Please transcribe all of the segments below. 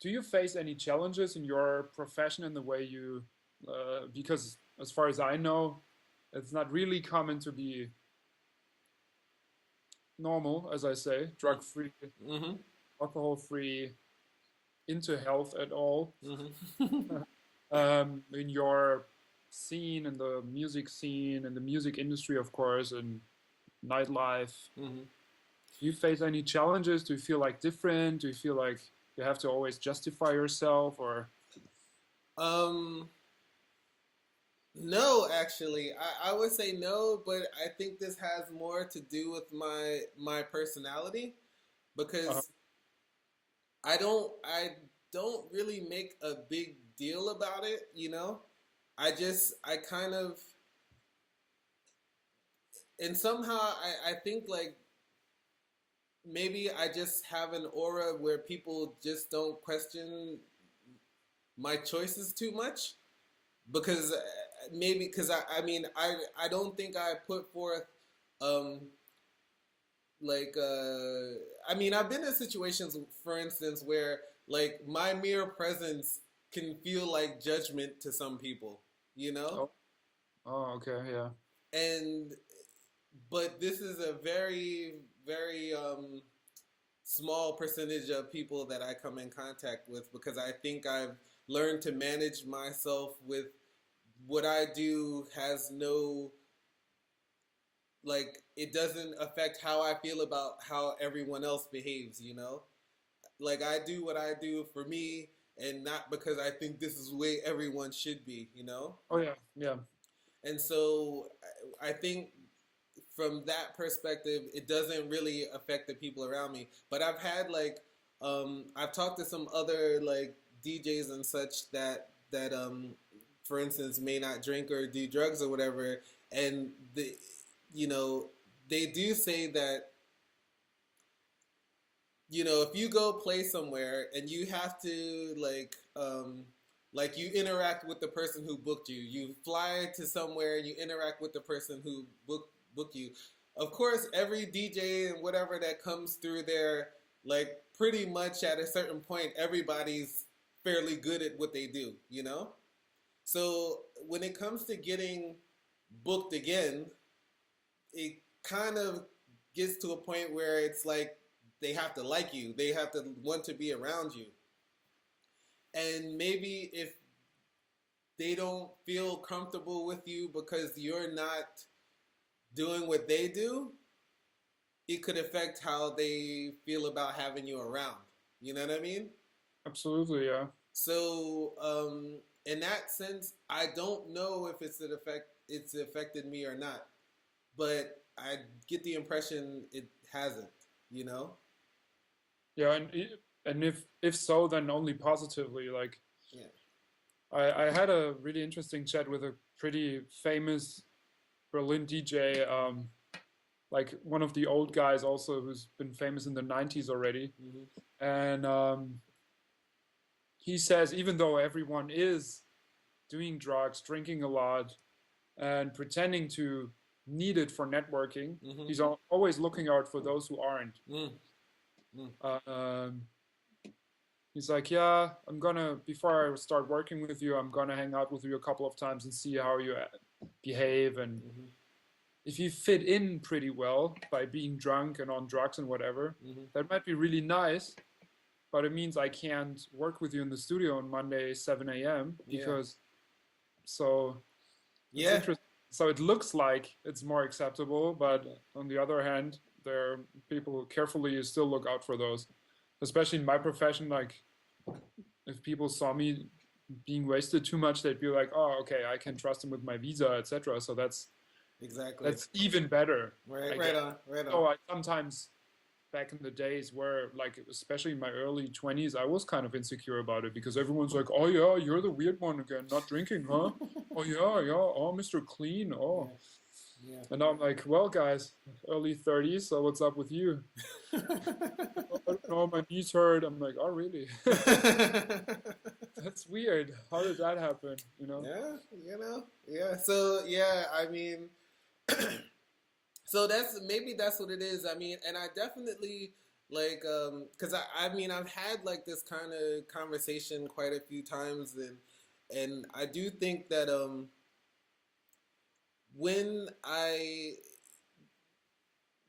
do you face any challenges in your profession in the way you, because as far as I know, it's not really common to be normal, as I say, drug free, Mm-hmm. alcohol free, into health at all. Mm-hmm. In your scene, in the music scene, in the music industry, of course, and nightlife. Mm-hmm. Do you face any challenges? Do you feel like different? Do you feel like you have to always justify yourself or? Um, no, actually, I would say no, but I think this has more to do with my personality Uh, because I don't really make a big deal about it, you know? I kind of and somehow I think like maybe I just have an aura where people just don't question my choices too much because maybe because I mean I don't think I put forth um like I mean I've been in situations for instance where like my mere presence can feel like judgment to some people, you know? oh, oh, okay, yeah. And but this is a very small percentage of people that I come in contact with because I think I've learned to manage myself with what I do has no like it doesn't affect how I feel about how everyone else behaves, you know? Like I do what I do for me and not because I think this is the way everyone should be, you know? Oh, yeah, yeah. And so I think from that perspective, it doesn't really affect the people around me. But I've had like I've talked to some other like DJs and such that for instance may not drink or do drugs or whatever, and the you know they do say that you know if you go play somewhere and you have to like you interact with the person who booked you. You fly to somewhere and you interact with the person who book you. Of course, every DJ and whatever that comes through there, like pretty much at a certain point, everybody's fairly good at what they do, you know? So when it comes to getting booked again, it kind of gets to a point where it's like they have to like you, they have to want to be around you. And maybe if they don't feel comfortable with you because you're not doing what they do, it could affect how they feel about having you around. You know what I mean? Absolutely, yeah. So, in that sense, I don't know if it's affected me or not, but I get the impression it hasn't. You know? Yeah, and if so, then only positively. Like Yeah. I had a really interesting chat with a pretty famous Berlin DJ, like one of the old guys also who's been famous in the 90s already. Hmm. And he says even though everyone is doing drugs, drinking a lot, and pretending to need it for networking, Hmm. he's always looking out for those who aren't. Mm. Mm. Uh, um, he's like, yeah, I'm gonna before I start working with you, I'm gonna hang out with you a couple of times and see how you behave, and Hmm. if you fit in pretty well by being drunk and on drugs and whatever, Hmm. that might be really nice. But it means I can't work with you in the studio on Monday 7 a.m. Yeah. because so it's Yeah. interesting. So it looks like it's more acceptable, but Yeah. on the other hand, there are people who carefully still look out for those. Especially in my profession, like if people saw me being wasted too much, they'd be like, "Oh, okay, I can trust him with my visa, etc." So Exactly. that's even better, Right. I Right guess. on. Right on. So I sometimes back in the days where like especially in my early 20s I was kind of insecure about it because everyone's like, oh yeah, you're the weird one again, not drinking, huh? Oh yeah, yeah, oh Mr. Clean, oh. Yeah. Yeah. And I'm like, well guys, early 30s, so what's up with you? Oh, I don't know, my knees hurt. I'm like, oh really? That's weird, how did that happen, you know? Yeah, you know, yeah. So yeah, I mean, so that's maybe that's what it is. I mean, and I definitely Like, because I mean, I've had like this kind of conversation quite a few times, and I do think that when I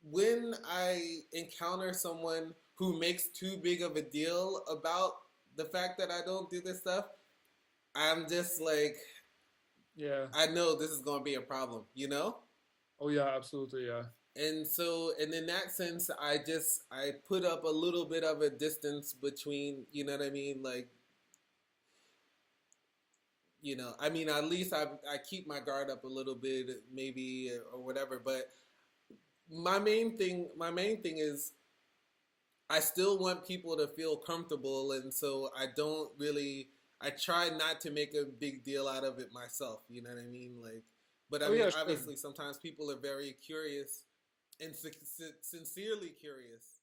when I encounter someone who makes too big of a deal about the fact that I don't do this stuff, I'm just like, Yeah. I know this is going to be a problem, you know? Oh yeah, absolutely. Yeah. And so, and in that sense, I put up a little bit of a distance between, you know what I mean? Like, I mean, at least I keep my guard up a little bit, maybe, or whatever. But my main thing is I still want people to feel comfortable, and so I try not to make a big deal out of it myself. You know what I mean? Like, but I Oh mean, yeah, sure. obviously, sometimes people are very curious and sincerely curious.